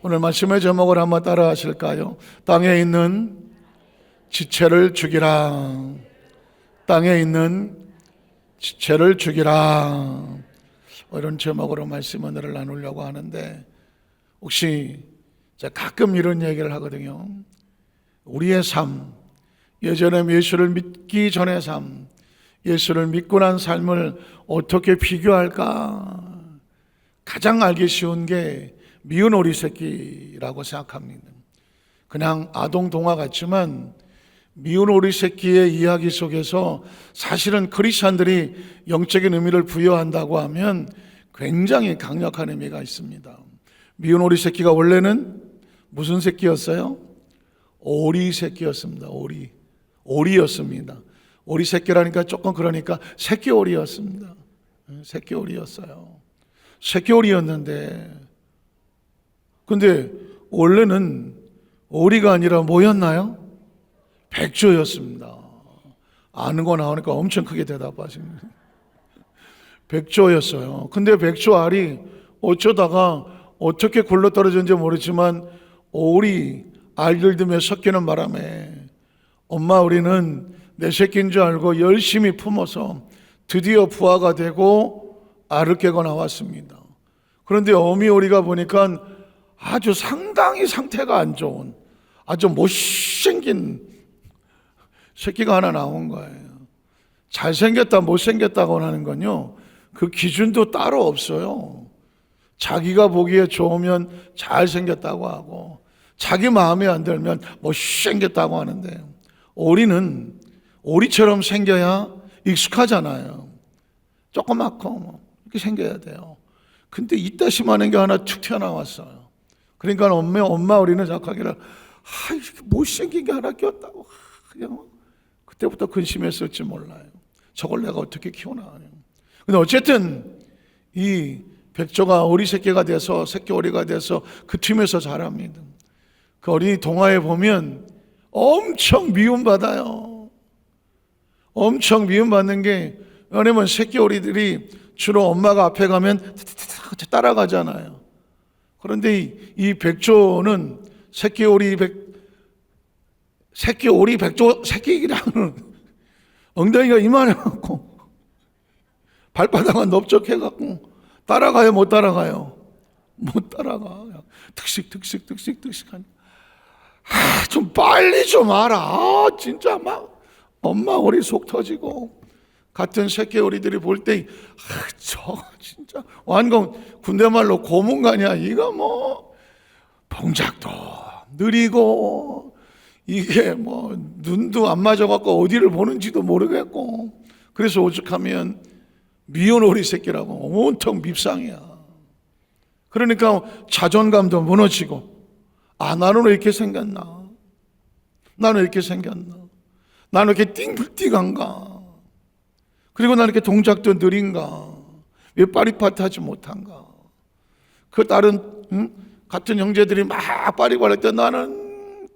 오늘 말씀의 제목을 한번 따라 하실까요? 땅에 있는 지체를 죽이라. 땅에 있는 지체를 죽이라. 이런 제목으로 말씀 은혜를 나누려고 하는데, 혹시 제가 가끔 이런 얘기를 하거든요. 우리의 삶, 예전에 예수를 믿기 전의 삶, 예수를 믿고 난 삶을 어떻게 비교할까? 가장 알기 쉬운 게 미운 오리 새끼라고 생각합니다. 그냥 아동 동화 같지만 미운 오리 새끼의 이야기 속에서 사실은 크리스찬들이 영적인 의미를 부여한다고 하면 굉장히 강력한 의미가 있습니다. 미운 오리 새끼가 원래는 무슨 새끼였어요? 오리 새끼였습니다. 오리였습니다. 오리 새끼라니까 조금 그러니까 새끼 오리였습니다. 새끼 오리였어요. 새끼 오리였는데, 근데 원래는 오리가 아니라 뭐였나요? 백조였습니다. 아는 거 나오니까 엄청 크게 대답하십니다. 백조였어요. 근데 백조 알이 어쩌다가 어떻게 굴러떨어졌는지 모르지만 오리 알들 들며 섞이는 바람에 엄마 오리는 내 새끼인 줄 알고 열심히 품어서 드디어 부화가 되고 알을 깨고 나왔습니다. 그런데 어미 오리가 보니까 아주 상당히 상태가 안 좋은 아주 못생긴 새끼가 하나 나온 거예요. 잘생겼다 못생겼다고 하는 건요, 그 기준도 따로 없어요. 자기가 보기에 좋으면 잘생겼다고 하고 자기 마음에 안 들면 못생겼다고 하는데, 오리는 오리처럼 생겨야 익숙하잖아요. 조그맣고 이렇게 생겨야 돼요. 근데 이따시만한 게 하나 툭 튀어나왔어요. 그러니까 엄마 오리는 자꾸하기를 이렇게 못생긴 게 하나 꼈다고 그냥 그때부터 근심했을지 몰라요. 저걸 내가 어떻게 키우나. 근데 어쨌든 이 백조가 오리 새끼가 돼서 새끼 오리가 돼서 그 팀에서 자랍니다. 그 어린이 동화에 보면 엄청 미움받아요. 엄청 미움받는 게, 왜냐면 새끼 오리들이 주로 엄마가 앞에 가면 따라가잖아요. 그런데 이 백조는 새끼 오리 백조 새끼랑은 엉덩이가 이만해갖고 발바닥은 넓적해갖고 따라가요? 못 따라가요? 못 따라가요. 득식 하니 좀 빨리 좀 와라. 진짜 막 엄마 오리 속 터지고, 같은 새끼 오리들이 볼 때 저 진짜 완전 군대 말로 고문관이야. 이거 뭐 봉작도 느리고 이게 뭐 눈도 안 맞아갖고 어디를 보는지도 모르겠고, 그래서 오죽하면 미운 오리 새끼라고 온통 밉상이야. 그러니까 자존감도 무너지고, 나는 왜 이렇게 생겼나? 나는 이렇게 생겼나? 나는 이렇게 띵불띵한가? 그리고 나는 이렇게 동작도 느린가? 왜 빠릿빠릿하지 못한가? 그 다른 같은 형제들이 막 빠릿빠릿할 때 나는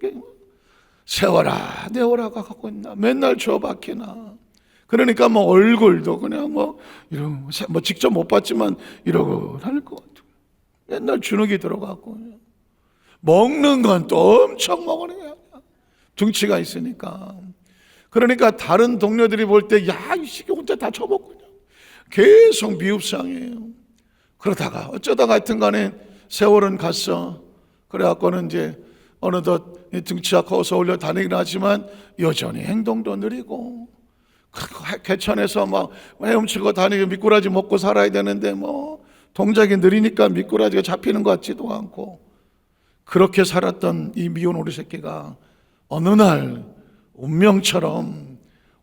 세워라 내워라가 갖고 있나? 맨날 주워박히나? 그러니까 뭐 얼굴도 그냥 뭐 이런 뭐 직접 못 봤지만 이러고 할 것 같아요. 맨날 주눅이 들어가고, 먹는 건 또 엄청 먹는 거야. 등치가 있으니까. 그러니까 다른 동료들이 볼 때 이 새끼 혼자 다 쳐먹고 그냥 계속 미흡상이에요. 그러다가 어쩌다가 하여튼 간에 세월은 갔어. 그래갖고는 이제 어느덧 등치가 커서 올려 다니긴 하지만 여전히 행동도 느리고, 개천에서 막 헤엄치고 다니고 미꾸라지 먹고 살아야 되는데 뭐 동작이 느리니까 미꾸라지가 잡히는 것 같지도 않고, 그렇게 살았던 이 미운 오리 새끼가 어느 날 운명처럼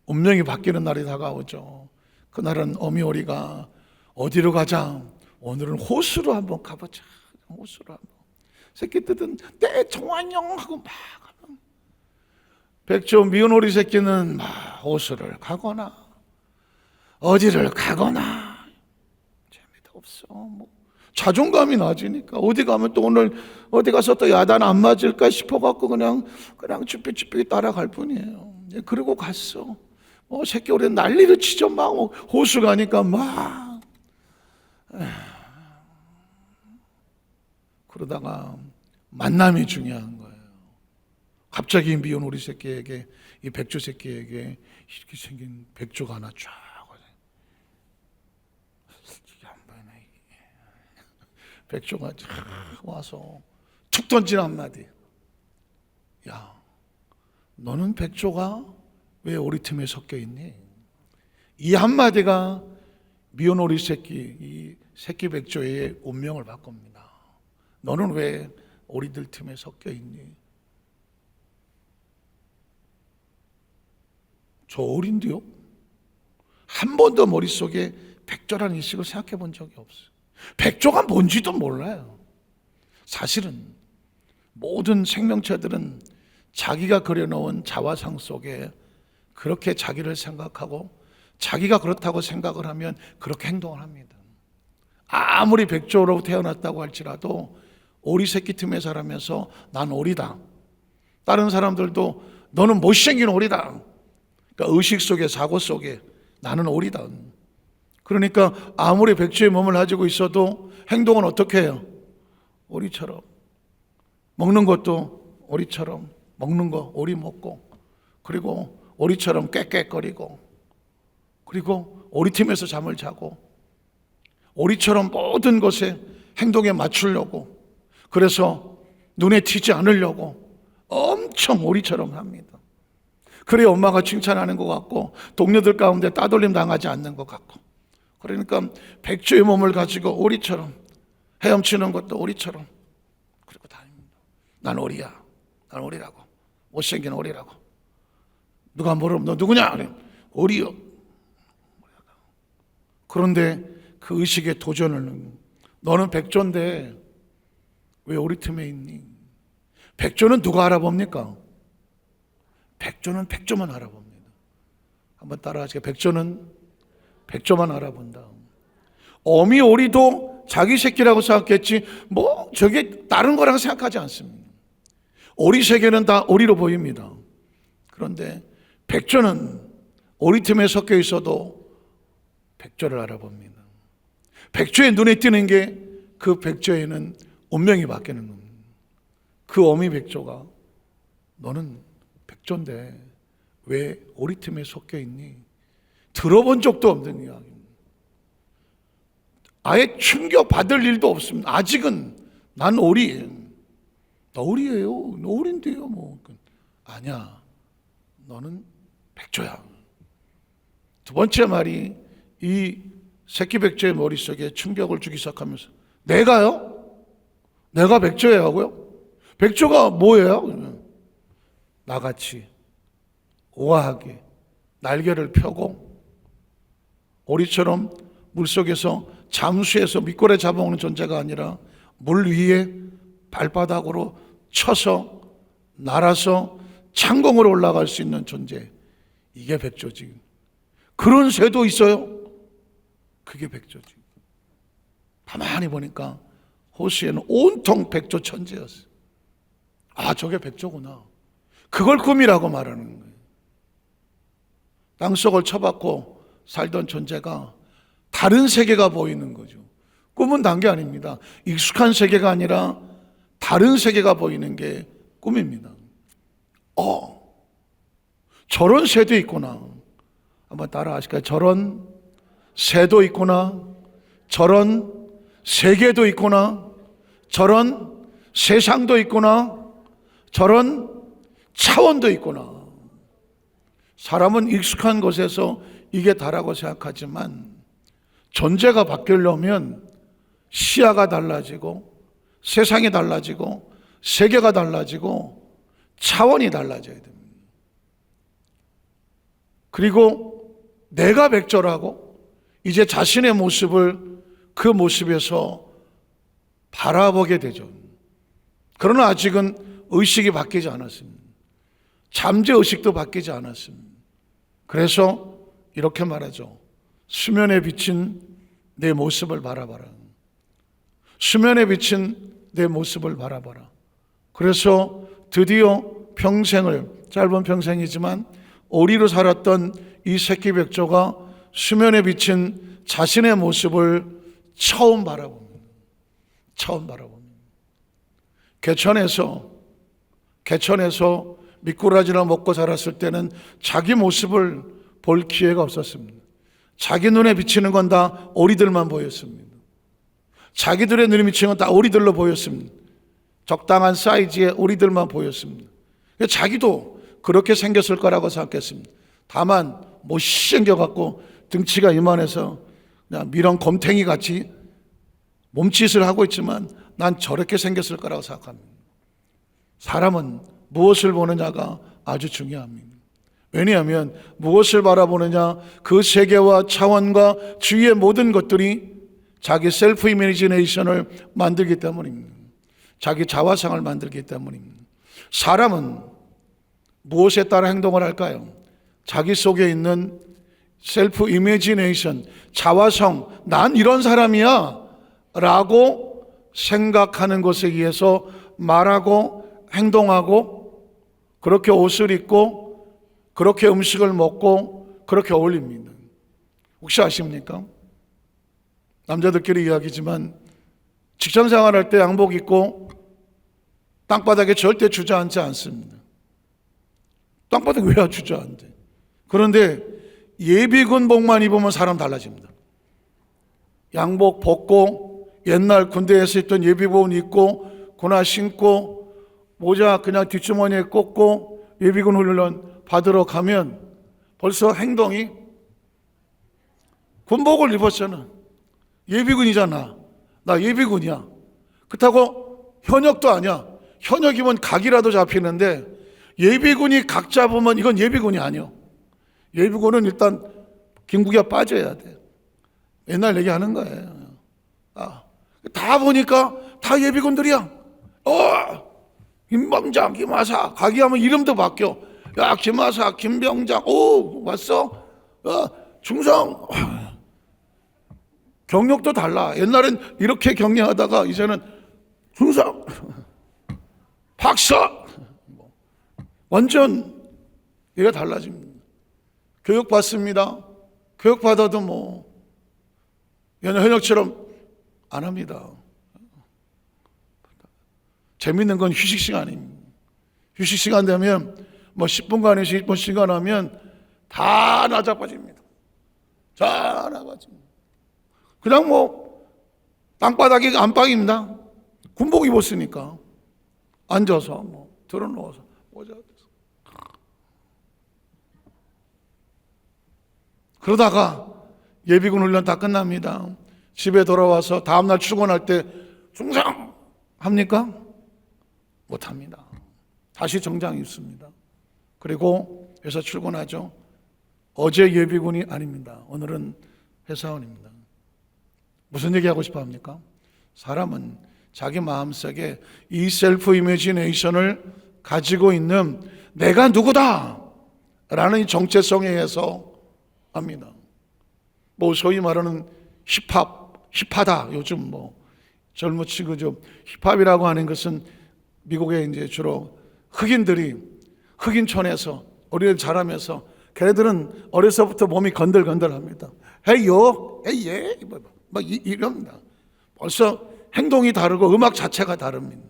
운명이 바뀌는 날이 다가오죠. 그날은 어미 오리가 어디로 가자? 오늘은 호수로 한번 가보자. 호수로 한번. 새끼들은 내 정환영 하고 막 가면, 백조 미운 오리 새끼는 막 호수를 가거나 어디를 가거나 재미도 없어. 뭐 자존감이 낮으니까 어디 가면 또 오늘 어디 가서 또 야단 안 맞을까 싶어갖고 그냥 쭈삐쭈삐 따라갈 뿐이에요. 그러고 갔어. 새끼 오리는 난리를 치죠. 막 호수 가니까 막 그러다가 만남이 중요한 거예요. 갑자기 미운 오리 새끼에게, 이 백조 새끼에게 이렇게 생긴 백조가 하나 쫙 백조가 와서 툭 던진 한마디. 야, 너는 백조가 왜 오리 틈에 섞여 있니? 이 한마디가 미운 오리 새끼, 이 새끼 백조의 운명을 바꿉니다. 너는 왜 오리들 틈에 섞여 있니? 저 오리인데요? 한 번도 머릿속에 백조라는 인식을 생각해 본 적이 없어요. 백조가 뭔지도 몰라요. 사실은 모든 생명체들은 자기가 그려놓은 자화상 속에 그렇게 자기를 생각하고 자기가 그렇다고 생각을 하면 그렇게 행동을 합니다. 아무리 백조로 태어났다고 할지라도 오리 새끼 틈에 살면서 난 오리다. 다른 사람들도 너는 못생긴 오리다. 그러니까 의식 속에, 사고 속에 나는 오리다. 그러니까 아무리 백조의 몸을 가지고 있어도 행동은 어떻게 해요? 오리처럼. 먹는 것도 오리처럼. 먹는 거 오리 먹고, 그리고 오리처럼 꽥꽥거리고, 그리고 오리팀에서 잠을 자고, 오리처럼 모든 것에 행동에 맞추려고, 그래서 눈에 튀지 않으려고 엄청 오리처럼 합니다. 그래야 엄마가 칭찬하는 것 같고 동료들 가운데 따돌림 당하지 않는 것 같고. 그러니까 백조의 몸을 가지고 오리처럼 헤엄치는 것도 오리처럼 그리고 다닙니다. 난 오리야. 난 오리라고. 못생긴 오리라고. 누가 물으면 너 누구냐? 오리요. 그런데 그 의식에 도전을, 너는 백조인데 왜 오리 틈에 있니? 백조는 누가 알아봅니까? 백조는 백조만 알아봅니다. 한번 따라하시죠. 백조는 백조만 알아본다. 어미 오리도 자기 새끼라고 생각했지 뭐 저게 다른 거라고 생각하지 않습니다. 오리 세계는 다 오리로 보입니다. 그런데 백조는 오리 틈에 섞여 있어도 백조를 알아봅니다. 백조의 눈에 띄는 게 그 백조에는 운명이 바뀌는 겁니다. 그 어미 백조가 너는 백조인데 왜 오리 틈에 섞여 있니? 들어본 적도 없는 이야기입니다. 아예 충격받을 일도 없습니다. 아직은 난 오리. 나 오리예요. 너 오리인데요. 뭐. 아니야. 너는 백조야. 두 번째 말이 이 새끼 백조의 머릿속에 충격을 주기 시작하면서 내가요? 내가 백조예요고요? 백조가 뭐예요? 나같이 우아하게 날개를 펴고 오리처럼 물속에서 잠수해서 미꾸라지 잡아먹는 존재가 아니라 물 위에 발바닥으로 쳐서 날아서 창공으로 올라갈 수 있는 존재. 이게 백조지. 그런 새도 있어요. 그게 백조지. 가만히 보니까 호수에는 온통 백조 천지였어요. 아, 저게 백조구나. 그걸 꿈이라고 말하는 거예요. 땅속을 쳐박고 살던 존재가 다른 세계가 보이는 거죠. 꿈은 단 게 아닙니다. 익숙한 세계가 아니라 다른 세계가 보이는 게 꿈입니다. 저런 새도 있구나. 한번 따라 하실까요? 저런 새도 있구나. 저런 세계도 있구나. 저런 세상도 있구나. 저런 차원도 있구나. 사람은 익숙한 곳에서 이게 다라고 생각하지만 존재가 바뀌려면 시야가 달라지고 세상이 달라지고 세계가 달라지고 차원이 달라져야 됩니다. 그리고 내가 백조라고 이제 자신의 모습을 그 모습에서 바라보게 되죠. 그러나 아직은 의식이 바뀌지 않았습니다. 잠재의식도 바뀌지 않았습니다. 그래서 이렇게 말하죠. 수면에 비친 내 모습을 바라봐라. 수면에 비친 내 모습을 바라봐라. 그래서 드디어 평생을, 짧은 평생이지만 오리로 살았던 이 새끼 백조가 수면에 비친 자신의 모습을 처음 바라봅니다. 처음 바라봅니다. 개천에서 미꾸라지나 먹고 자랐을 때는 자기 모습을 볼 기회가 없었습니다. 자기 눈에 비치는 건 다 오리들만 보였습니다. 자기들의 눈에 비치는 건 다 오리들로 보였습니다. 적당한 사이즈의 오리들만 보였습니다. 자기도 그렇게 생겼을 거라고 생각했습니다. 다만 못생겨갖고 등치가 이만해서 그냥 미련 곰탱이 같이 몸짓을 하고 있지만 난 저렇게 생겼을 거라고 생각합니다. 사람은 무엇을 보느냐가 아주 중요합니다. 왜냐하면 무엇을 바라보느냐, 그 세계와 차원과 주위의 모든 것들이 자기 셀프 이미지네이션을 만들기 때문입니다. 자기 자화상을 만들기 때문입니다. 사람은 무엇에 따라 행동을 할까요? 자기 속에 있는 셀프 이미지네이션, 자화성, 난 이런 사람이야 라고 생각하는 것에 의해서 말하고 행동하고 그렇게 옷을 입고 그렇게 음식을 먹고 그렇게 어울립니다. 혹시 아십니까? 남자들끼리 이야기지만 직장 생활할 때 양복 입고 땅바닥에 절대 주저앉지 않습니다. 땅바닥에 왜 주저앉아? 그런데 예비군복만 입으면 사람 달라집니다. 양복 벗고 옛날 군대에서 입던 예비군 입고 군화 신고 모자 그냥 뒷주머니에 꽂고 예비군 훈련 받으러 가면 벌써 행동이 군복을 입었잖아. 예비군이잖아. 나 예비군이야. 그렇다고 현역도 아니야. 현역이면 각이라도 잡히는데 예비군이 각 잡으면 이건 예비군이 아니요. 예비군은 일단 김국이가 빠져야 돼. 옛날 얘기하는 거예요. 다 보니까 다 예비군들이야. 김병장, 김하사, 각이 하면 이름도 바뀌어. 야, 김하사, 김병장, 오, 왔어? 중성. 경력도 달라. 옛날엔 이렇게 경례하다가 이제는 중성, 박사. 완전 이게 달라집니다. 교육 받습니다. 교육 받아도 뭐 현역처럼 안 합니다. 재밌는 건 휴식 시간입니다. 휴식 시간 되면 뭐 10분간에서 20분씩간 하면 다 나자빠집니다. 다 나가집니다. 그냥 뭐 땅바닥이 안방입니다. 군복 입었으니까 앉아서 뭐 들어누워서 모자 그러다가 예비군 훈련 다 끝납니다. 집에 돌아와서 다음날 출근할 때 중상 합니까? 못합니다. 다시 정장 입습니다. 그리고 회사 출근하죠. 어제 예비군이 아닙니다. 오늘은 회사원입니다. 무슨 얘기하고 싶어 합니까? 사람은 자기 마음속에 이 셀프 이미지네이션을 가지고 있는 내가 누구다 라는 이 정체성에 의해서 합니다. 뭐 소위 말하는 힙하다. 요즘 뭐 젊은치고 좀 힙합이라고 하는 것은 미국에 이제 주로 흑인들이 흑인촌에서 어린애들 자라면서 걔네들은 어려서부터 몸이 건들건들합니다. 헤이요, 헤이예, 막 이럽니다. 벌써 행동이 다르고 음악 자체가 다릅니다.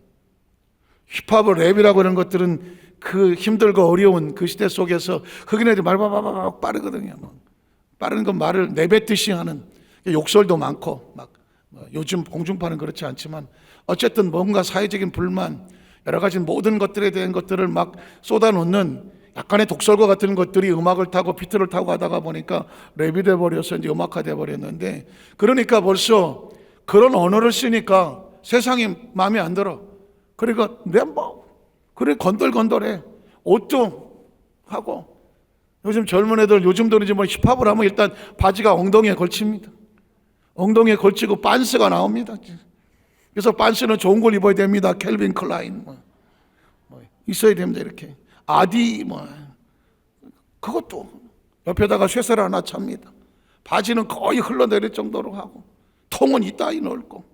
힙합을 랩이라고 하는 것들은 그 힘들고 어려운 그 시대 속에서 흑인애들이 말바바바바 빠르거든요. 빠른 건 말을 내뱉듯이 하는 욕설도 많고 막 요즘 공중파는 그렇지 않지만 어쨌든 뭔가 사회적인 불만 여러 가지 모든 것들에 대한 것들을 막 쏟아놓는 약간의 독설과 같은 것들이 음악을 타고 비트를 타고 하다가 보니까 랩이 돼버려서 이제 음악화 돼버렸는데 그러니까 벌써 그런 언어를 쓰니까 세상이 마음에 안 들어. 그러니까 그래 건들건들해. 옷도 하고 요즘 젊은 애들 요즘도 이제 뭐 힙합을 하면 일단 바지가 엉덩이에 걸칩니다. 엉덩이에 걸치고 반스가 나옵니다. 그래서 반스는 좋은 걸 입어야 됩니다. 캘빈 클라인 뭐 있어야 됩니다. 이렇게 아디 뭐 그것도 옆에다가 쇠쇠를 하나 찹니다. 바지는 거의 흘러내릴 정도로 하고 통은 이따위 넓고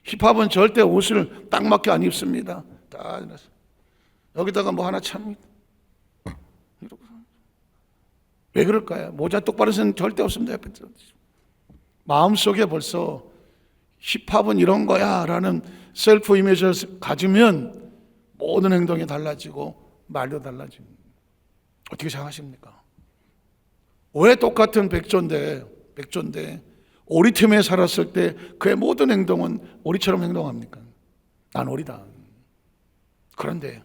힙합은 절대 옷을 딱 맞게 안 입습니다. 다 여기다가 뭐 하나 찹니다. 왜 그럴까요? 모자 똑바로 쓰는 절대 없습니다. 마음속에 벌써 힙합은 이런 거야 라는 셀프 이미지를 가지면 모든 행동이 달라지고 말도 달라지고. 어떻게 생각하십니까? 왜 똑같은 백조인데 오리 틈에 살았을 때 그의 모든 행동은 오리처럼 행동합니까? 난 오리다. 그런데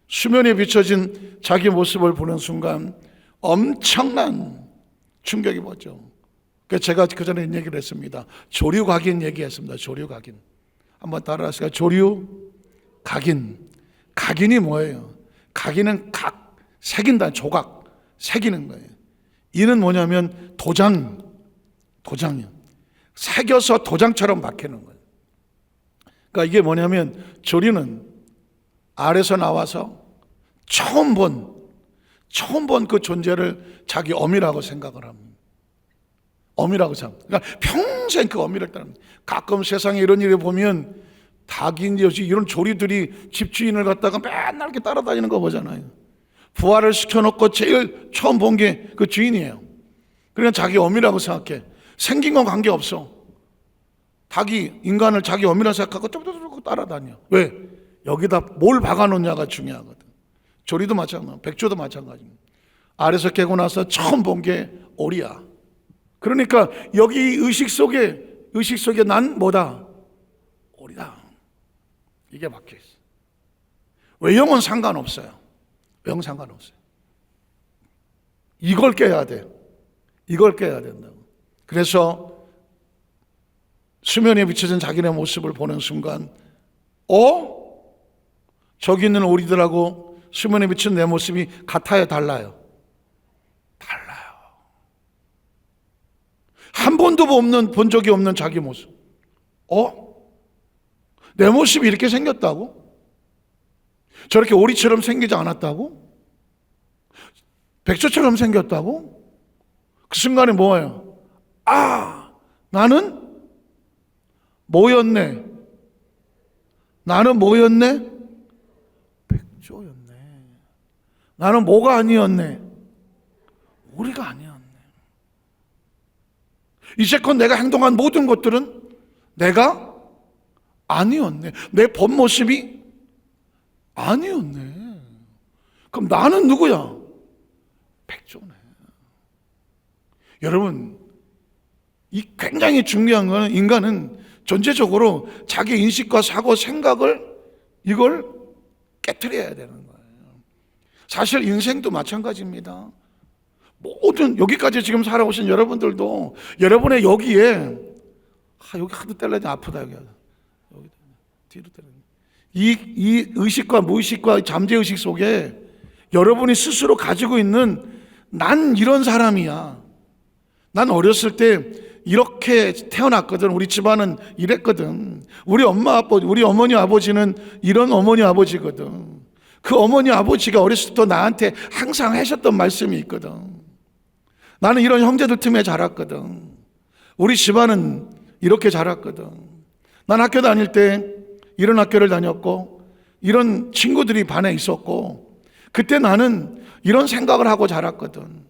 수면에 비춰진 자기 모습을 보는 순간 엄청난 충격이 뭐죠? 그래서 제가 그 전에 얘기를 했습니다. 조류각인 얘기했습니다. 조류각인. 한번 따라하세요. 조류각인. 각인이 뭐예요? 각인은 새긴다. 조각. 새기는 거예요. 이는 뭐냐면 도장이요. 새겨서 도장처럼 박히는 거예요. 그러니까 이게 뭐냐면 조류는 알에서 나와서 처음 본 그 존재를 자기 어미라고 생각을 합니다. 어미라고 생각. 그러니까 평생 그 어미를 따릅니다. 가끔 세상에 이런 일을 보면 닭인지 이런 조류들이 집주인을 갖다가 맨날 이렇게 따라다니는 거 보잖아요. 부화를 시켜놓고 제일 처음 본 게 그 주인이에요. 그러니까 자기 어미라고 생각해. 생긴 건 관계없어. 닭이 인간을 자기 어미라고 생각하고 뚜루뚜루 따라다녀. 왜? 여기다 뭘 박아놓냐가 중요하거든. 조리도 마찬가지고 백조도 마찬가지입니다. 알에서 깨고 나서 처음 본 게 오리야. 그러니까 여기 의식 속에 난 뭐다? 오리다. 이게 박혀있어. 외형은 상관없어요. 외형 상관없어요. 이걸 깨야 돼요. 이걸 깨야 된다고. 그래서 수면에 비춰진 자기네 모습을 보는 순간 저기 있는 오리들하고 수면에 비친 내 모습이 같아요, 달라요? 달라요. 한 번도 본 적이 없는 자기 모습. 내 모습이 이렇게 생겼다고? 저렇게 오리처럼 생기지 않았다고? 백조처럼 생겼다고? 그 순간에 뭐예요? 나는 뭐였네? 백조였네. 나는 뭐가 아니었네? 오리가 아니었네. 이제껏 내가 행동한 모든 것들은 내가 아니었네. 내 본 모습이 아니었네. 그럼 나는 누구야? 백조네. 여러분, 이 굉장히 중요한 건 인간은 전체적으로 자기 인식과 사고, 생각을 이걸 깨트려야 되는 거예요. 사실 인생도 마찬가지입니다. 모든 여기까지 지금 살아오신 여러분들도 여러분의 여기에 여기 하도 때려야지 아프다 여기 뒤로 때려. 이 의식과 무의식과 잠재의식 속에 여러분이 스스로 가지고 있는 난 이런 사람이야. 난 어렸을 때 이렇게 태어났거든. 우리 집안은 이랬거든. 우리 엄마 아빠, 우리 어머니 아버지는 이런 어머니 아버지거든. 그 어머니 아버지가 어렸을 때 나한테 항상 하셨던 말씀이 있거든. 나는 이런 형제들 틈에 자랐거든. 우리 집안은 이렇게 자랐거든. 난 학교 다닐 때 이런 학교를 다녔고 이런 친구들이 반에 있었고 그때 나는 이런 생각을 하고 자랐거든.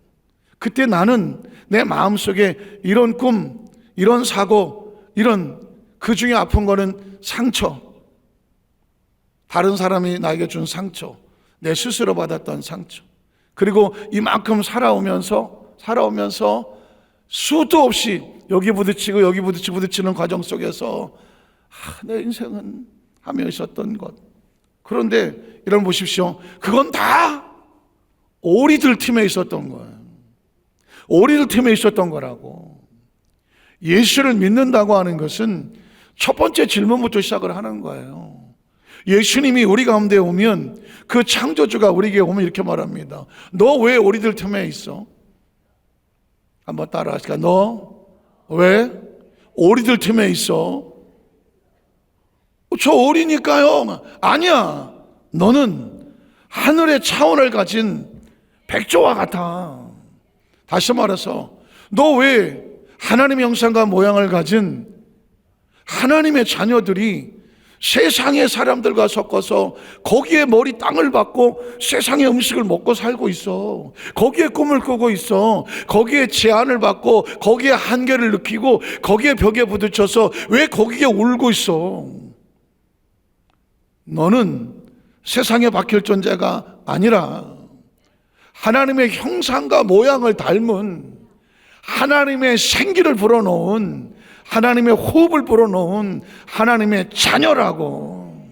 그때 나는 내 마음속에 이런 꿈, 이런 사고, 이런 그 중에 아픈 거는 상처. 다른 사람이 나에게 준 상처. 내 스스로 받았던 상처. 그리고 이만큼 살아오면서 수도 없이 여기 부딪히고 여기 부딪히는 과정 속에서 내 인생은 하며 있었던 것. 그런데 여러분 보십시오. 그건 다 오리들 팀에 있었던 거예요. 오리들 팀에 있었던 거라고. 예수를 믿는다고 하는 것은 첫 번째 질문부터 시작을 하는 거예요. 예수님이 우리 가운데 오면 그 창조주가 우리에게 오면 이렇게 말합니다. 너 왜 오리들 틈에 있어? 한번 따라 하시까? 너 왜 오리들 틈에 있어? 저 오리니까요. 아니야. 너는 하늘의 차원을 가진 백조와 같아. 다시 말해서 너 왜 하나님의 형상과 모양을 가진 하나님의 자녀들이 세상의 사람들과 섞어서 거기에 머리 땅을 받고 세상의 음식을 먹고 살고 있어. 거기에 꿈을 꾸고 있어. 거기에 제한을 받고 거기에 한계를 느끼고 거기에 벽에 부딪혀서 왜 거기에 울고 있어? 너는 세상에 박힐 존재가 아니라 하나님의 형상과 모양을 닮은, 하나님의 생기를 불어넣은, 하나님의 호흡을 불어넣은 하나님의 자녀라고.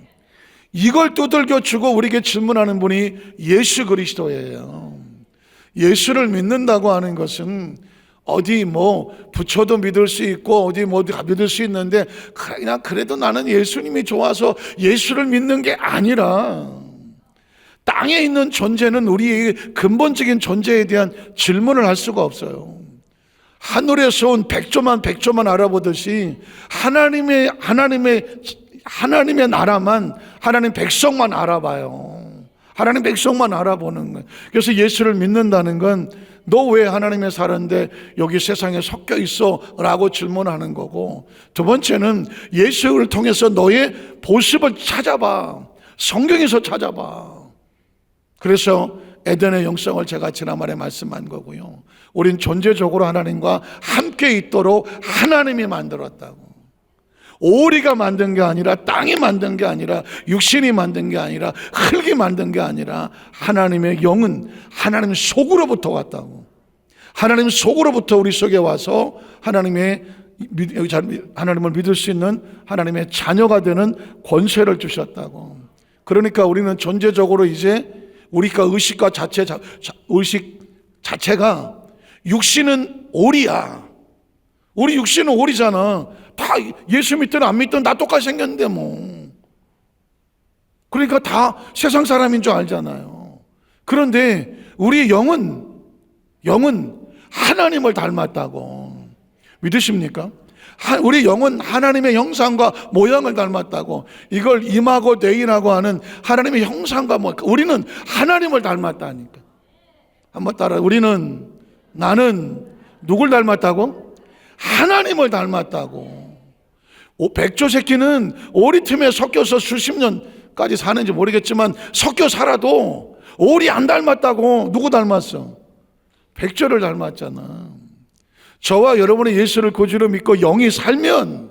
이걸 두들겨 주고 우리에게 질문하는 분이 예수 그리스도예요. 예수를 믿는다고 하는 것은 어디 부처도 믿을 수 있고 어디 다 믿을 수 있는데 그냥 그래도 나는 예수님이 좋아서 예수를 믿는 게 아니라, 땅에 있는 존재는 우리의 근본적인 존재에 대한 질문을 할 수가 없어요. 하늘에서 온 백조만 알아보듯이 하나님의 나라만, 하나님 백성만 알아봐요. 하나님 백성만 알아보는 거예요. 그래서 예수를 믿는다는 건 너 왜 하나님의 사는데 여기 세상에 섞여 있어? 라고 질문하는 거고, 두 번째는 예수를 통해서 너의 보습을 찾아봐. 성경에서 찾아봐. 그래서 에덴의 영성을 제가 지난번에 말씀한 거고요. 우린 존재적으로 하나님과 함께 있도록 하나님이 만들었다고. 오리가 만든 게 아니라, 땅이 만든 게 아니라, 육신이 만든 게 아니라, 흙이 만든 게 아니라, 하나님의 영은 하나님 속으로부터 왔다고. 하나님 속으로부터 우리 속에 와서 하나님을 믿을 수 있는 하나님의 자녀가 되는 권세를 주셨다고. 그러니까 우리는 존재적으로 이제 우리가 의식 자체가, 육신은 오리야. 우리 육신은 오리잖아. 다 예수 믿든 안 믿든 다 똑같이 생겼는데 그러니까 다 세상 사람인 줄 알잖아요. 그런데 우리의 영은 하나님을 닮았다고. 믿으십니까? 우리 영은 하나님의 형상과 모양을 닮았다고. 이걸 이마고 데이라고 하는 하나님의 형상과 우리는 하나님을 닮았다니까. 한번 따라. 나는 누굴 닮았다고? 하나님을 닮았다고. 백조 새끼는 오리 틈에 섞여서 수십 년까지 사는지 모르겠지만 섞여 살아도 오리 안 닮았다고. 누구 닮았어? 백조를 닮았잖아. 저와 여러분의 예수를 구주로 믿고 영이 살면,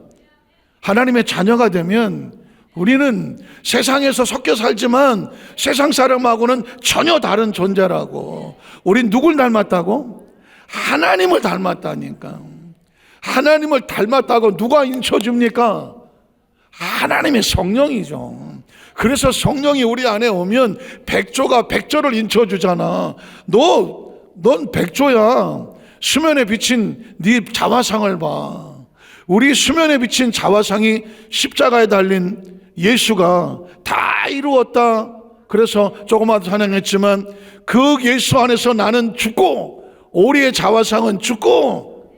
하나님의 자녀가 되면 우리는 세상에서 섞여 살지만 세상 사람하고는 전혀 다른 존재라고. 우린 누굴 닮았다고? 하나님을 닮았다니까. 하나님을 닮았다고 누가 인쳐줍니까? 하나님의 성령이죠. 그래서 성령이 우리 안에 오면 백조가 백조를 인쳐주잖아. 넌 백조야. 수면에 비친 네 자화상을 봐. 우리 수면에 비친 자화상이 십자가에 달린 예수가 다 이루었다. 그래서 조그마한 찬양했지만 그 예수 안에서 나는 죽고, 오리의 자화상은 죽고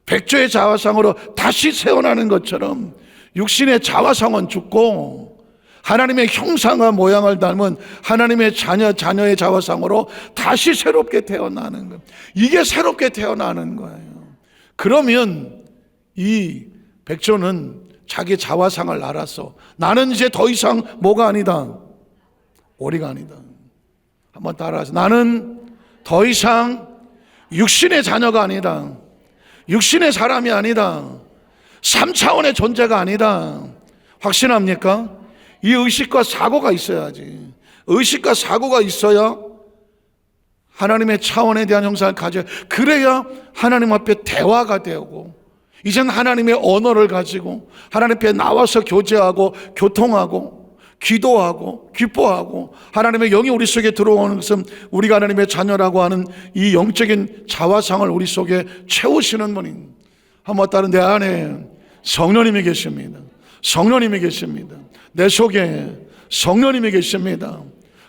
백조의 자화상으로 다시 세어나는 것처럼 육신의 자화상은 죽고 하나님의 형상과 모양을 닮은 하나님의 자녀의 자화상으로 다시 새롭게 태어나는 거예요. 이게 새롭게 태어나는 거예요. 그러면 이 백조는 자기 자화상을 알아서 나는 이제 더 이상 뭐가 아니다? 오리가 아니다. 한번 따라하세요. 나는 더 이상 육신의 자녀가 아니다. 육신의 사람이 아니다. 3차원의 존재가 아니다. 확신합니까? 이 의식과 사고가 있어야지. 의식과 사고가 있어야 하나님의 차원에 대한 형상을 가져야, 그래야 하나님 앞에 대화가 되고, 이젠 하나님의 언어를 가지고 하나님 앞에 나와서 교제하고 교통하고 기도하고 기뻐하고, 하나님의 영이 우리 속에 들어오는 것은 우리가 하나님의 자녀라고 하는 이 영적인 자화상을 우리 속에 채우시는 분인, 한번 따른 내 안에 성령님이 계십니다. 성령님이 계십니다. 내 속에 성령님이 계십니다.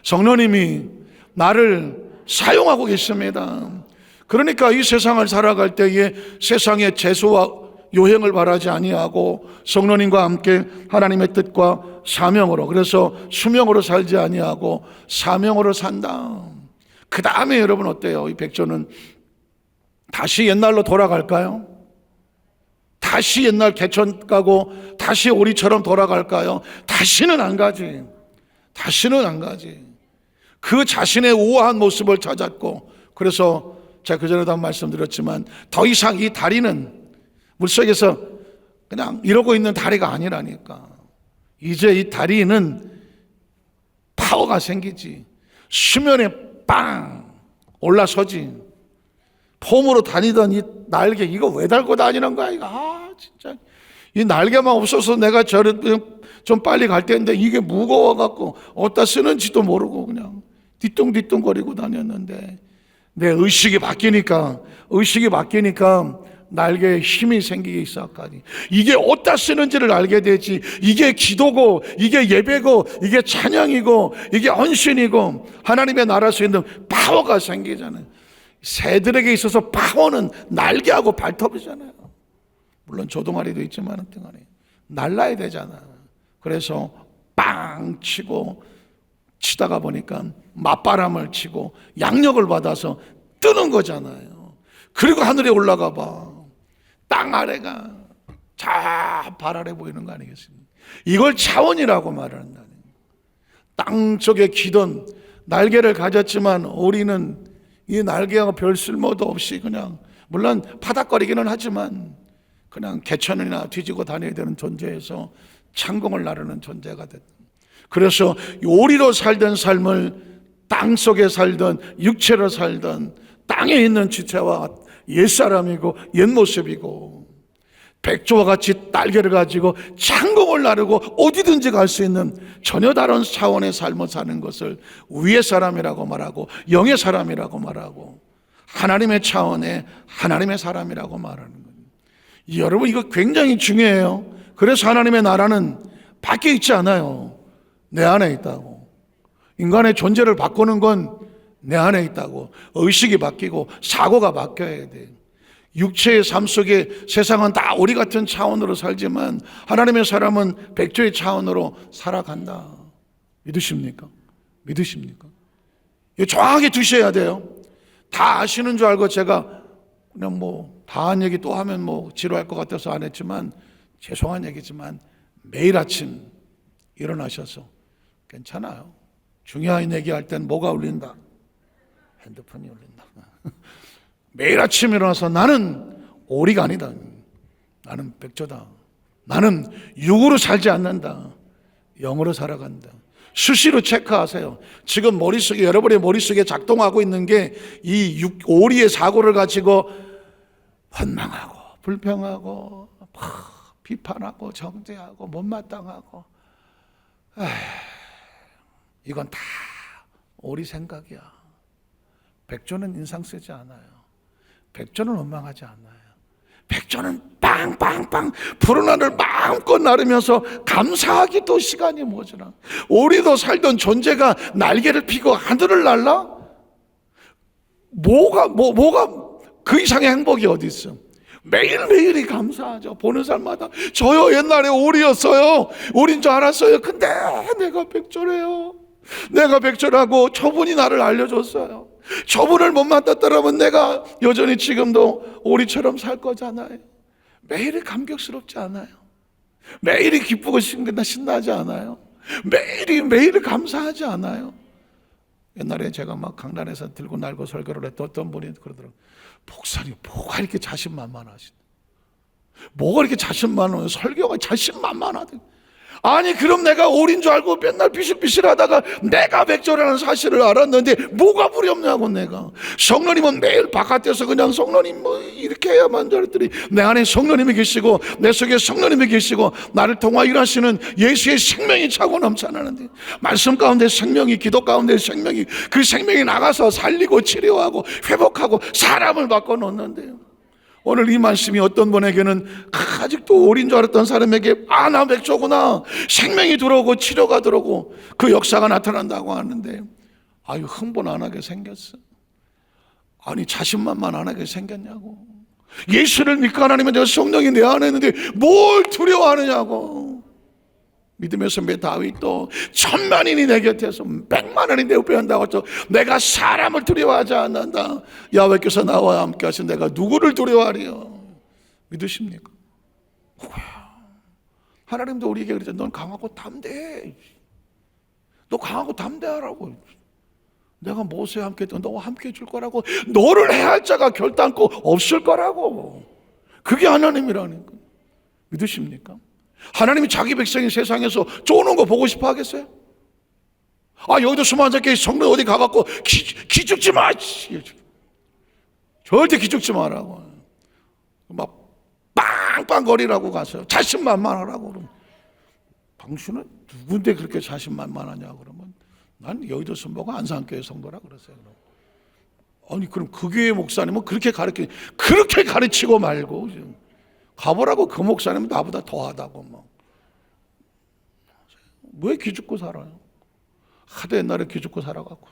성령님이 나를 사용하고 계십니다. 그러니까 이 세상을 살아갈 때에 세상의 재수와 요행을 바라지 아니하고 성령님과 함께 하나님의 뜻과 사명으로, 그래서 수명으로 살지 아니하고 사명으로 산다. 그 다음에 여러분 어때요? 이 백조는 다시 옛날로 돌아갈까요? 다시 옛날 개천 가고 다시 오리처럼 돌아갈까요? 다시는 안 가지. 다시는 안 가지. 그 자신의 우아한 모습을 찾았고, 그래서 제가 그전에도 한 말씀드렸지만 더 이상 이 다리는 물속에서 그냥 이러고 있는 다리가 아니라니까. 이제 이 다리는 파워가 생기지. 수면에 빵 올라서지. 폼으로 다니던 이 날개, 이거 왜 달고 다니는 거야 이거. 진짜 이 날개만 없어서 내가 좀 빨리 갈 텐데 이게 무거워갖고 어디다 쓰는지도 모르고 그냥 뒤뚱뒤뚱거리고 다녔는데, 내 의식이 바뀌니까 날개에 힘이 생기기 시작하니 이게 어디다 쓰는지를 알게 되지. 이게 기도고, 이게 예배고, 이게 찬양이고, 이게 헌신이고, 하나님의 나라 수 있는 파워가 생기잖아요. 새들에게 있어서 파워는 날개하고 발톱이잖아요. 물론 조동아리도 있지만 등아리 날라야 되잖아. 그래서 빵 치다가 보니까 맞바람을 치고 양력을 받아서 뜨는 거잖아요. 그리고 하늘에 올라가 봐. 땅 아래가 발 아래 보이는 거 아니겠습니까? 이걸 차원이라고 말을 한다는. 땅 속에 기던 날개를 가졌지만 오리는 이 날개가 별 쓸모도 없이 그냥, 물론 파닥거리기는 하지만 그냥 개천이나 뒤지고 다녀야 되는 존재에서 창공을 나르는 존재가 됐다. 그래서 오리로 살던 삶을 땅 속에 살던, 육체로 살던, 땅에 있는 지체와 옛사람이고 옛모습이고, 백조와 같이 날개를 가지고 창공을 나르고 어디든지 갈 수 있는 전혀 다른 차원의 삶을 사는 것을 위의 사람이라고 말하고, 영의 사람이라고 말하고, 하나님의 차원의 하나님의 사람이라고 말하는 거예요. 여러분, 이거 굉장히 중요해요. 그래서 하나님의 나라는 밖에 있지 않아요. 내 안에 있다고. 인간의 존재를 바꾸는 건 내 안에 있다고. 의식이 바뀌고 사고가 바뀌어야 돼. 육체의 삶 속에 세상은 다 우리 같은 차원으로 살지만 하나님의 사람은 백조의 차원으로 살아간다. 믿으십니까? 믿으십니까? 이거 정확하게 두셔야 돼요. 다 아시는 줄 알고 제가 그냥 다 한 얘기 또 하면 지루할 것 같아서 안 했지만, 죄송한 얘기지만 매일 아침 일어나셔서, 괜찮아요, 중요한 얘기할 땐 뭐가 울린다? 핸드폰이 울린다. 매일 아침 일어나서 나는 오리가 아니다. 나는 백조다. 나는 육으로 살지 않는다. 영으로 살아간다. 수시로 체크하세요. 지금 머릿속에, 여러분의 머릿속에 작동하고 있는 게 이 오리의 사고를 가지고 원망하고 불평하고 비판하고 정죄하고 못마땅하고, 이건 다 오리 생각이야. 백조는 인상 쓰지 않아요. 백조는 원망하지 않아요. 백조는 빵빵빵 푸른 하늘 마음껏 나르면서 감사하기도 시간이 모자라. 오리도 살던 존재가 날개를 피고 하늘을 날라? 뭐가 그 이상의 행복이 어디 있어? 매일매일이 감사하죠. 보는 사람마다 저요 옛날에 오리였어요. 오리인 줄 알았어요. 근데 내가 백조래요. 내가 백조라고 저분이 나를 알려줬어요. 저분을 못 만났더라면 내가 여전히 지금도 오리처럼 살 거잖아요. 매일이 감격스럽지 않아요? 매일이 기쁘고 신나지 않아요? 매일이 감사하지 않아요? 옛날에 제가 강단에서 들고 날고 설교를 했던 어떤 분이 그러더라고요. 목사님, 뭐가 이렇게 자신만만하시다. 뭐가 이렇게 자신만만해요? 설교가 자신만만하다. 아니, 그럼 내가 오리인 줄 알고 맨날 비실비실하다가 내가 백조라는 사실을 알았는데 뭐가 부렵냐고. 내가 성령님은 매일 바깥에서 그냥 성령님 이렇게 해야만 저랬더니 내 안에 성령님이 계시고 내 속에 성령님이 계시고 나를 통하 일하시는 예수의 생명이 차고 넘쳐나는데, 말씀 가운데 생명이, 기도 가운데 생명이, 그 생명이 나가서 살리고 치료하고 회복하고 사람을 바꿔놓는데요. 오늘 이 말씀이 어떤 분에게는 아직도 오리인 줄 알았던 사람에게 나 백조구나, 생명이 들어오고 치료가 들어오고 그 역사가 나타난다고 하는데, 흥분 안 하게 생겼어. 아니, 자신만만 안 하게 생겼냐고. 예수를 믿고 하나님의 내가 성령이 내 안에 있는데 뭘 두려워하느냐고. 믿음의 선배 다윗도 1000만인이 내 곁에서 100만원이 내 옆에 한다고 해서 내가 사람을 두려워하지 않는다. 야훼께서 나와 함께 하신 내가 누구를 두려워하리요. 믿으십니까? 하나님도 우리에게 그랬죠. 넌 강하고 담대해. 너 강하고 담대하라고. 내가 모세와 함께 했던 너와 함께 해줄 거라고. 너를 해할 자가 결단코 없을 거라고. 그게 하나님이라는 거. 믿으십니까? 하나님이 자기 백성이 세상에서 쪼는 거 보고 싶어 하겠어요? 여기도 수만 자께 성도 어디 가갖고 기죽지 마. 절대 기죽지 마라고. 막 빵빵거리라고 가서 자신만만하라고 그러면, 당신은 누군데 그렇게 자신만만하냐 그러면, 난 여의도 순복음 안산교회 성도라 그러세요. 아니 그럼 그 교회 목사님은 그렇게 가르치고 말고 가보라고. 그 목사님은 나보다 더하다고. 뭐 왜 기죽고 살아요? 하도 옛날에 기죽고 살아갖고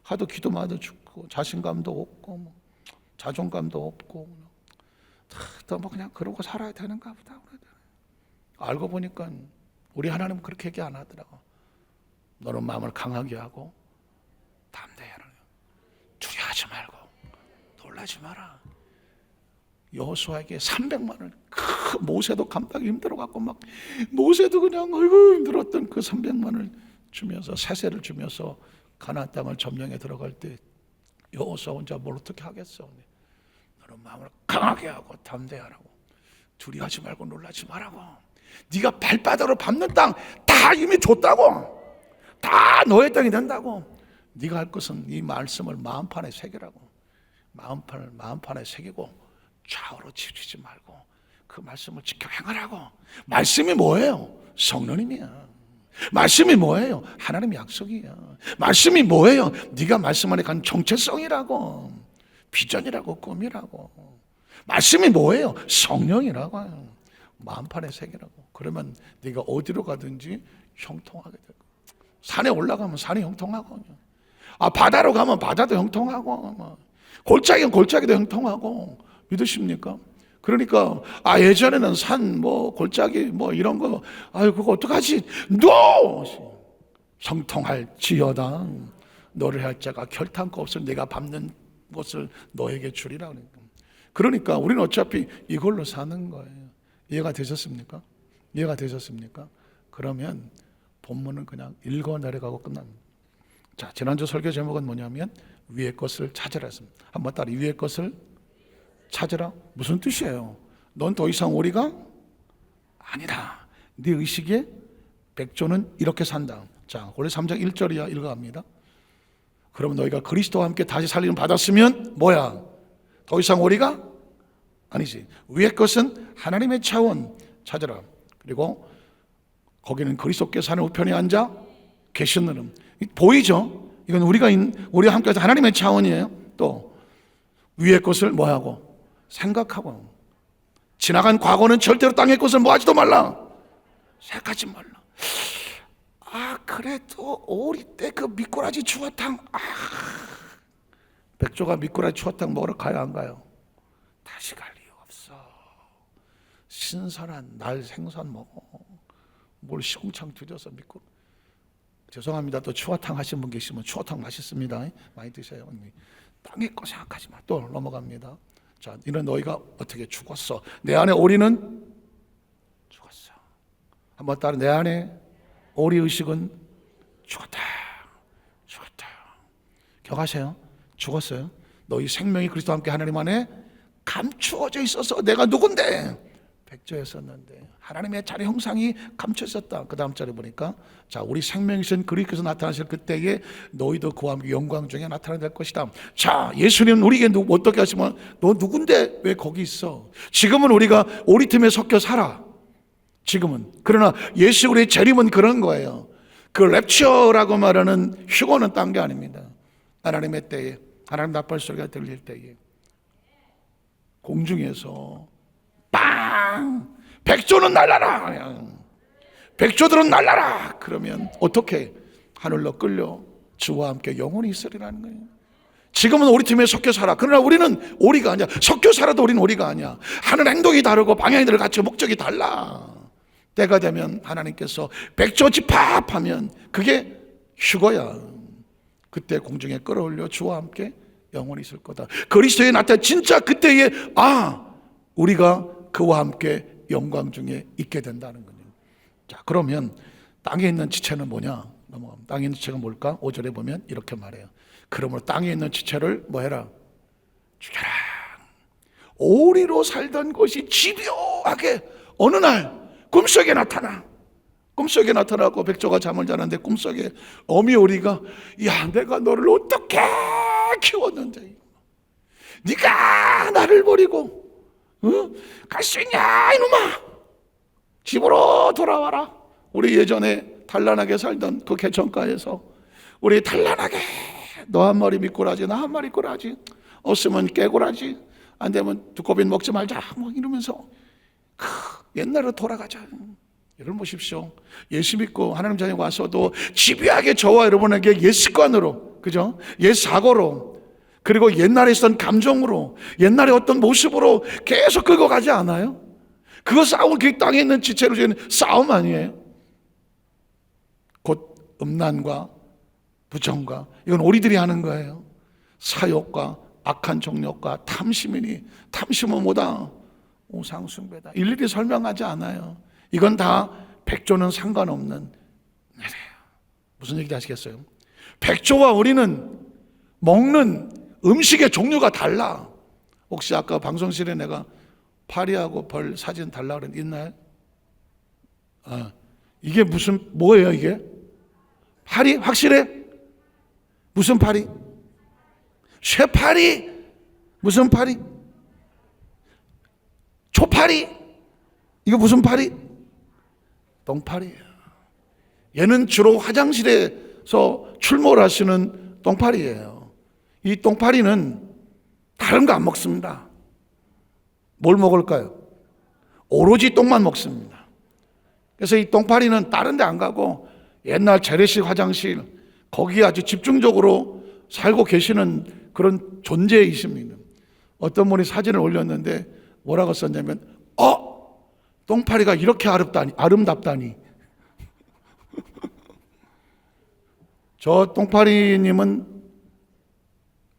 하도 기도마다 죽고 자신감도 없고 뭐 자존감도 없고 또 뭐 그냥 그러고 살아야 되는가 보다. 알고 보니까 우리 하나님은 그렇게 얘기 안 하더라고. 너는 마음을 강하게 하고 담대해라. 두려워하지 말고 놀라지 마라. 여호수아에게 300만을, 모세도 감당이 힘들어갖고 막 모세도 그냥 힘들었던 그 300만을 주면서, 세세를 주면서 가나안 땅을 점령해 들어갈 때 여호수아 혼자 뭘 어떻게 하겠어. 너는 마음을 강하게 하고 담대하라고. 두려워하지 말고 놀라지 말라고. 네가 발바닥으로 밟는 땅 다 이미 줬다고. 다 너의 땅이 된다고. 네가 할 것은 이 말씀을 마음판에 새기라고. 마음판에 새기고 좌우로 치우치지 말고 그 말씀을 지켜 행하라고. 말씀이 뭐예요? 성령님이야. 말씀이 뭐예요? 하나님의 약속이야. 말씀이 뭐예요? 네가 말씀 안에 간 정체성이라고, 비전이라고, 꿈이라고. 말씀이 뭐예요? 성령이라고. 마음판에 새기라고. 그러면 네가 어디로 가든지 형통하게 되고, 산에 올라가면 산이 형통하고, 바다로 가면 바다도 형통하고, 골짜기는 골짜기도 형통하고. 믿으십니까? 그러니까 예전에는 산 골짜기 이런 거 그거 어떡하지? NO! 성통할지어다. 너를 할 자가 결탄코 없을 내가 밟는 곳을 너에게 주리라. 그러니까 우리는 어차피 이걸로 사는 거예요. 이해가 되셨습니까? 이해가 되셨습니까? 그러면 본문은 그냥 읽어 내려가고 끝납니다. 자, 지난주 설교 제목은 뭐냐면 위의 것을 찾으라 했습니다. 한번 따라, 위의 것을 찾으라. 무슨 뜻이에요? 넌 더 이상 오리가 아니다. 네 의식에 백조는 이렇게 산다. 자, 원래 3장 1절이야. 읽어갑니다. 그러면 너희가 그리스도와 함께 다시 살림을 받았으면 뭐야? 더 이상 오리가 아니지. 위의 것은 하나님의 차원 찾으라. 그리고 거기는 그리스도께서 하늘 우편에 앉아 계시느니. 보이죠? 이건 우리가 함께 하나님의 차원이에요. 또 위의 것을 뭐하고? 생각하고. 지나간 과거는 절대로 땅의 것을 뭐하지도 말라. 생각하지 말라. 그래도 오리 때 그 미꾸라지 추어탕, 백조가 미꾸라지 추어탕 먹으러 가야 안 가요? 다시 갈 이유 없어. 신선한 날 생선 먹어. 뭘 시궁창 뒤져서 죄송합니다. 또 추어탕 하신 분 계시면 추어탕 맛있습니다. 많이 드세요. 땅의 거 생각하지 마. 또 넘어갑니다. 자, 이는 너희가 어떻게 죽었어? 내 안에 오리는 죽었어. 한번 따라, 내 안에 오리 의식은 죽었다. 기억하세요? 죽었어요. 너희 생명이 그리스도와 함께 하나님 안에 감추어져 있어서 내가 누군데? 백조였었는데 하나님의 자리 형상이 감춰 있었다. 그 다음 절에 보니까, 자, 우리 생명이신 그리스도께서 나타나실 그때에 너희도 그와 함께 영광 중에 나타나야 될 것이다. 자, 예수님은 우리에게 어떻게 하시면, 너 누군데 왜 거기 있어? 지금은 우리가 오리 틈에 섞여 살아. 지금은. 그러나 예수 우리의 재림은 그런 거예요. 그 랩처라고 말하는 휴거는 딴 게 아닙니다. 하나님의 때에, 하나님 나팔 소리가 들릴 때에 공중에서 빵! 백조는 날라라! 백조들은 날라라! 그러면 어떻게? 하늘로 끌려 주와 함께 영원히 있으리라는 거예요. 지금은 오리 틈에 섞여 살아. 그러나 우리는 오리가 아니야. 섞여 살아도 우리는 오리가 아니야. 하는 행동이 다르고 방향이 다르고 같이 목적이 달라. 때가 되면 하나님께서 백조 집합하면 그게 휴거야. 그때 공중에 끌어올려 주와 함께 영원히 있을 거다. 그리스도의 나타나 진짜 그때에 우리가 그와 함께 영광 중에 있게 된다는 거예요. 자, 그러면 땅에 있는 지체는 뭐냐? 넘어갑니다. 땅에 있는 지체가 뭘까? 5절에 보면 이렇게 말해요. 그러므로 땅에 있는 지체를 뭐 해라? 죽여라. 오리로 살던 것이 집요하게 어느 날 꿈속에 나타나고 백조가 잠을 자는데 꿈속에 어미 오리가 야, 내가 너를 어떻게 키웠는데 네가 나를 버리고 갈 수 있냐 이놈아, 집으로 돌아와라. 우리 예전에 단란하게 살던 그 개천가에서 우리 단란하게 너 한 마리 미꾸라지 나 한 마리 꾸라지, 없으면 깨꾸라지, 안 되면 두꺼비 먹지 말자 뭐 이러면서 옛날로 돌아가자. 여러분 보십시오. 예수 믿고 하나님 자녀가 와서도 집요하게 저와 여러분에게 옛 습관으로, 그죠? 옛 사고로, 그리고 옛날에 있었던 감정으로, 옛날의 어떤 모습으로 계속 끌고 가지 않아요? 그거 싸움, 그 땅에 있는 지체로 저희는 싸움 아니에요? 곧 음란과 부정과, 이건 우리들이 하는 거예요. 사욕과 악한 정욕과 탐심이니 탐심은 뭐다? 우상숭배다. 일일이 설명하지 않아요. 이건 다 백조는 상관없는 일이에요. 무슨 얘기인지 아시겠어요? 백조와 우리는 먹는 음식의 종류가 달라. 혹시 아까 방송실에 내가 파리하고 벌 사진 달라 그랬는데 있나요? 이게 무슨 뭐예요 이게? 파리? 확실해? 무슨 파리? 쇠파리? 무슨 파리? 초파리? 이거 무슨 파리? 똥파리예요. 얘는 주로 화장실에서 출몰 하시는 똥파리예요. 이 똥파리는 다른 거 안 먹습니다. 뭘 먹을까요? 오로지 똥만 먹습니다. 그래서 이 똥파리는 다른 데 안 가고 옛날 재래식 화장실, 거기에 아주 집중적으로 살고 계시는 그런 존재이십니다. 어떤 분이 사진을 올렸는데 뭐라고 썼냐면 똥파리가 이렇게 아름답다니. 저 똥파리님은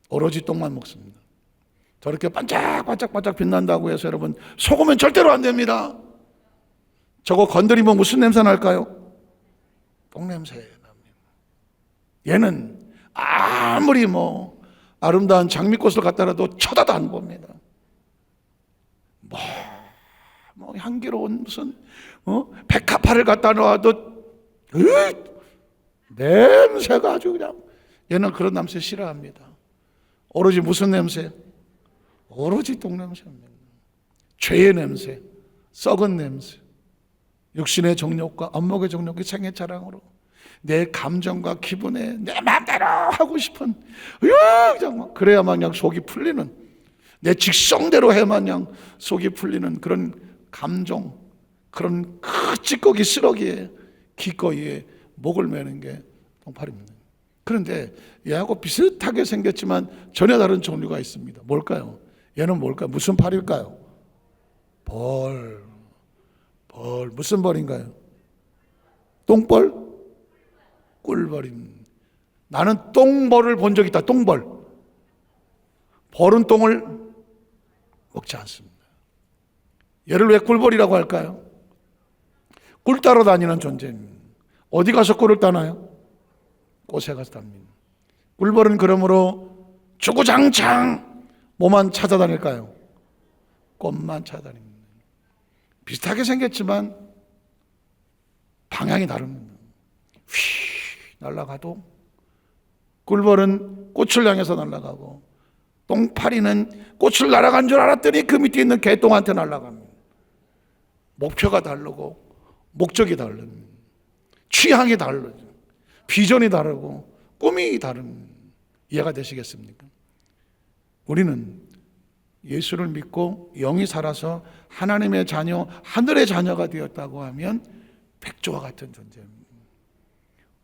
오로지 똥만 먹습니다. 저렇게 반짝반짝 빛난다고 해서 여러분 속으면 절대로 안 됩니다. 저거 건드리면 무슨 냄새 날까요? 똥냄새 납니다. 얘는 아무리 뭐 아름다운 장미꽃을 갖다라도 쳐다도 안 봅니다. 뭐 향기로운 무슨 백합화를 갖다 놔도 냄새가 아주 그냥, 얘는 그런 냄새 싫어합니다. 오로지 무슨 냄새? 오로지 똥냄새입니다. 죄의 냄새, 썩은 냄새, 육신의 정욕과 안목의 정욕이 생애 자랑으로 내 감정과 기분에 내 마음대로 하고 싶은, 그래야 마냥 속이 풀리는, 내 직성대로 해마냥 속이 풀리는 그런 감정, 그런 찌꺼기 쓰러기에 기꺼이에 목을 매는 게 똥파리입니다. 그런데 얘하고 비슷하게 생겼지만 전혀 다른 종류가 있습니다. 뭘까요? 얘는 뭘까요? 무슨 파리일까요? 벌. 무슨 벌인가요? 똥벌? 꿀벌입니다. 나는 똥벌을 본 적 있다. 똥벌. 벌은 똥을 먹지 않습니다. 얘를 왜 꿀벌이라고 할까요? 꿀 따러 다니는 존재입니다. 어디 가서 꿀을 따나요? 꽃에 가서 땁니다. 꿀벌은 그러므로 주구장창 뭐만 찾아다닐까요? 꽃만 찾아다닙니다. 비슷하게 생겼지만 방향이 다릅니다. 휘 날아가도 꿀벌은 꽃을 향해서 날아가고, 똥파리는 꽃을 날아간 줄 알았더니 그 밑에 있는 개똥한테 날아갑니다. 목표가 다르고 목적이 다릅니다. 취향이 다르죠. 비전이 다르고 꿈이 다릅니다. 이해가 되시겠습니까? 우리는 예수를 믿고 영이 살아서 하나님의 자녀, 하늘의 자녀가 되었다고 하면 백조와 같은 존재입니다.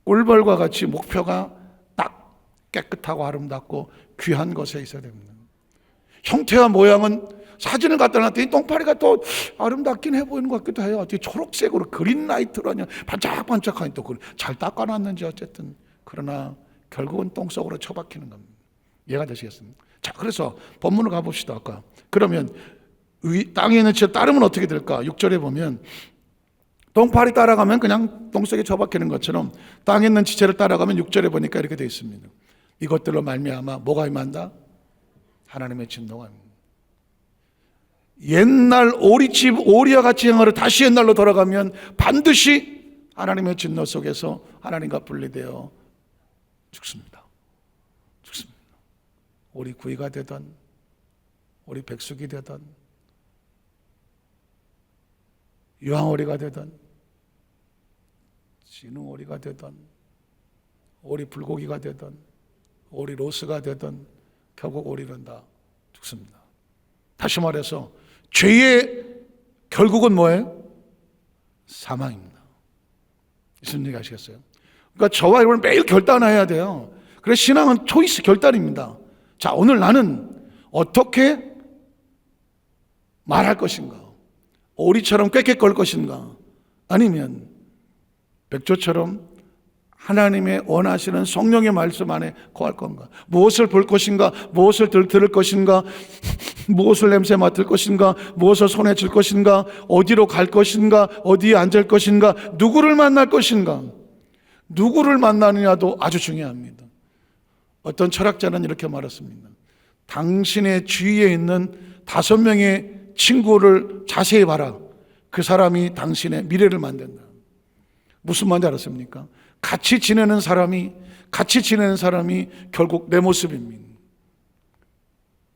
꿀벌과 같이 목표가 딱 깨끗하고 아름답고 귀한 것에 있어야 됩니다. 형태와 모양은 사진을 갖다 놨더니 똥파리가 또 아름답긴 해 보이는 것 같기도 해요. 어떻게 초록색으로 그린라이트로 그냥 반짝반짝하니 또 잘 닦아놨는지 어쨌든, 그러나 결국은 똥 속으로 처박히는 겁니다. 이해가 되시겠습니까? 자, 그래서 본문을 가봅시다. 아까 그러면 땅에 있는 지체 따르면 어떻게 될까? 6절에 보면 똥파리 따라가면 그냥 똥속에 처박히는 것처럼 땅에 있는 지체를 따라가면 6절에 보니까 이렇게 되어 있습니다. 이것들로 말미암아 뭐가 임한다? 하나님의 진노가 임한다. 옛날 오리집 오리와 같이 행하러 다시 옛날로 돌아가면 반드시 하나님의 진노 속에서 하나님과 분리되어 죽습니다. 죽습니다. 오리 구이가 되던 오리 백숙이 되던 유황오리가 되던 진흥오리가 되던 오리 불고기가 되던 오리 로스가 되던 결국 오리는 다 죽습니다. 다시 말해서 죄의 결국은 뭐예요? 사망입니다. 무슨 얘기 아시겠어요? 그러니까 저와 여러분 매일 결단해야 돼요. 그래서 신앙은 초이스, 결단입니다. 자, 오늘 나는 어떻게 말할 것인가? 오리처럼 꾀꾀거릴 것인가? 아니면 백조처럼 하나님의 원하시는 성령의 말씀 안에 거할 건가? 무엇을 볼 것인가? 무엇을 들을 것인가? 무엇을 냄새 맡을 것인가? 무엇을 손에 쥘 것인가? 어디로 갈 것인가? 어디에 앉을 것인가? 누구를 만날 것인가? 누구를 만나느냐도 아주 중요합니다. 어떤 철학자는 이렇게 말했습니다. 당신의 주위에 있는 5명의 친구를 자세히 봐라. 그 사람이 당신의 미래를 만든다. 무슨 말인지 알았습니까? 같이 지내는 사람이 결국 내 모습입니다.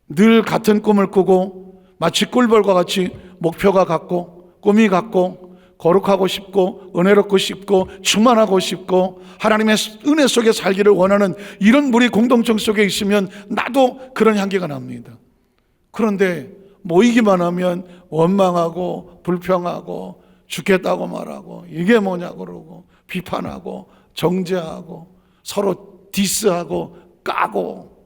늘 같은 꿈을 꾸고 마치 꿀벌과 같이 목표가 같고 꿈이 같고 거룩하고 싶고 은혜롭고 싶고 충만하고 싶고 하나님의 은혜 속에 살기를 원하는 이런 무리 공동체 속에 있으면 나도 그런 향기가 납니다. 그런데 모이기만 하면 원망하고 불평하고 죽겠다고 말하고 이게 뭐냐고 그러고 비판하고 정죄하고 서로 디스하고 까고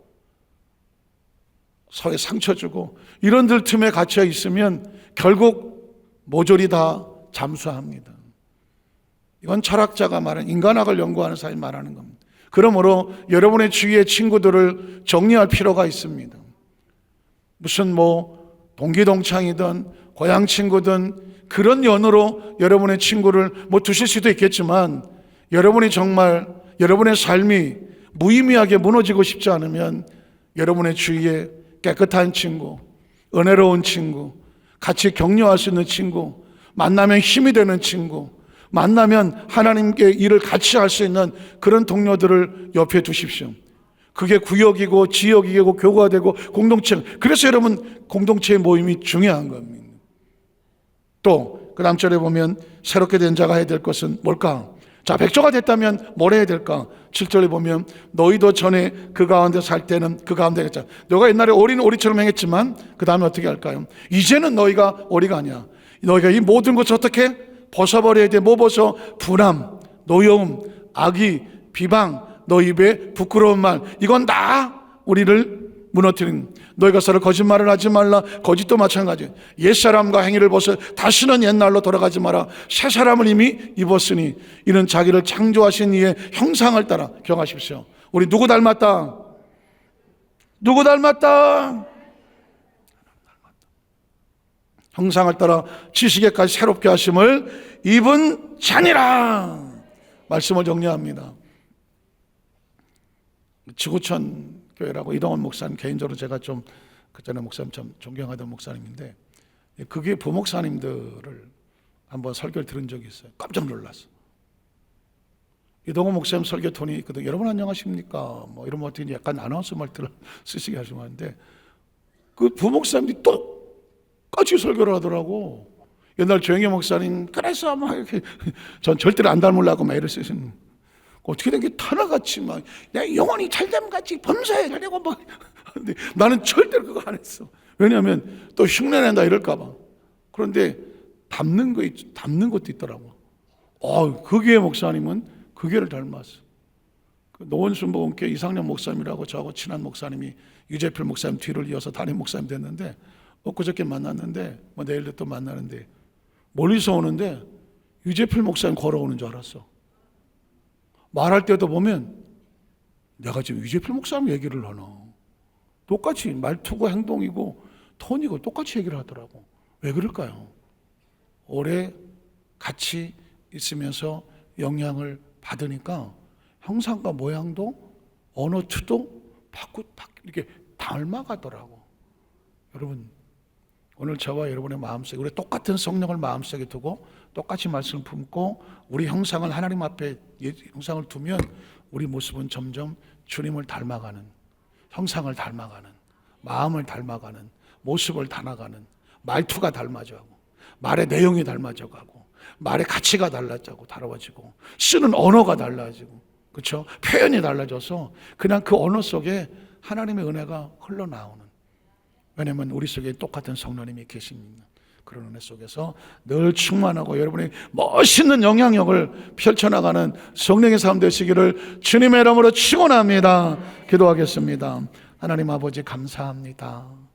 서로 상처 주고 이런들 틈에 갇혀 있으면 결국 모조리 다 잠수합니다. 이건 철학자가 말하는 인간학을 연구하는 사람이 말하는 겁니다. 그러므로 여러분의 주위의 친구들을 정리할 필요가 있습니다. 무슨 동기동창이든 고향 친구든 그런 연으로 여러분의 친구를 두실 수도 있겠지만 여러분이 정말 여러분의 삶이 무의미하게 무너지고 싶지 않으면 여러분의 주위에 깨끗한 친구, 은혜로운 친구, 같이 격려할 수 있는 친구, 만나면 힘이 되는 친구, 만나면 하나님께 일을 같이 할 수 있는 그런 동료들을 옆에 두십시오. 그게 구역이고 지역이고 교구가 되고 공동체. 그래서 여러분 공동체의 모임이 중요한 겁니다. 또 그 다음 절에 보면 새롭게 된 자가 해야 될 것은 뭘까? 자, 백조가 됐다면 뭘 해야 될까? 7절에 보면 너희도 전에 그 가운데 살 때는 그 가운데 했잖아. 너가 옛날에 오리는 오리처럼 행했지만 그 다음에 어떻게 할까요? 이제는 너희가 오리가 아니야. 너희가 이 모든 것을 어떻게 벗어버려야 돼? 뭐 벗어? 분함, 노여움, 악의, 비방, 너 입에 부끄러운 말, 이건 다 우리를 무너뜨린. 너희가 서로 거짓말을 하지 말라. 거짓도 마찬가지. 옛사람과 행위를 벗어 다시는 옛날로 돌아가지 마라. 새 사람을 이미 입었으니 이는 자기를 창조하신 이의 형상을 따라. 기억하십시오. 우리 누구 닮았다? 누구 닮았다? 형상을 따라 지식에까지 새롭게 하심을 입은 자니라. 말씀을 정리합니다. 지구촌 교회라고 이동원 목사님, 개인적으로 제가 좀 그전에 목사님 참 존경하던 목사님인데 그게 부목사님들을 한번 설교를 들은 적이 있어요. 깜짝 놀랐어. 이동원 목사님 설교 톤이 있거든. 여러분 안녕하십니까? 이런 어떻게 약간 아나운서 말투를 쓰시게 하시면 하는데 그 부목사님들이 똑같이 설교를 하더라고. 옛날 조영애 목사님 그래서 이렇게 전 절대로 안 닮으려고 막 이를 쓰시는. 어떻게 된 게 타나같이 내 영혼이 잘되면 같이 범사에 잘되고 근데 나는 절대로 그거 안 했어. 왜냐하면 또 흉내낸다 이럴까봐. 그런데 담는 것도 있더라고. 그 교회 목사님은 그 교회를 닮았어. 그 노원순복음교회 이상년 목사님이라고 저하고 친한 목사님이 유재필 목사님 뒤를 이어서 담임 목사님 됐는데 엊그저께 만났는데 내일도 또 만나는데 멀리서 오는데 유재필 목사님 걸어오는 줄 알았어. 말할 때도 보면 내가 지금 유재필 목사님 얘기를 하나. 똑같이 말투고 행동이고 톤이고 똑같이 얘기를 하더라고. 왜 그럴까요? 오래 같이 있으면서 영향을 받으니까 형상과 모양도 언어투도 이렇게 닮아가더라고. 여러분, 오늘 저와 여러분의 마음속에 우리 똑같은 성령을 마음속에 두고 똑같이 말씀을 품고 우리 형상을 하나님 앞에 형상을 두면 우리 모습은 점점 주님을 닮아가는, 형상을 닮아가는, 마음을 닮아가는, 모습을 닮아가는, 말투가 닮아져가고 말의 내용이 닮아져가고 말의 가치가 달라지고 쓰는 언어가 달라지고, 그렇죠? 표현이 달라져서 그냥 그 언어 속에 하나님의 은혜가 흘러나오는, 왜냐하면 우리 속에 똑같은 성령님이 계십니다. 그런 은혜 속에서 늘 충만하고 여러분이 멋있는 영향력을 펼쳐나가는 성령의 삶 되시기를 주님의 이름으로 축원합니다. 기도하겠습니다. 하나님 아버지 감사합니다.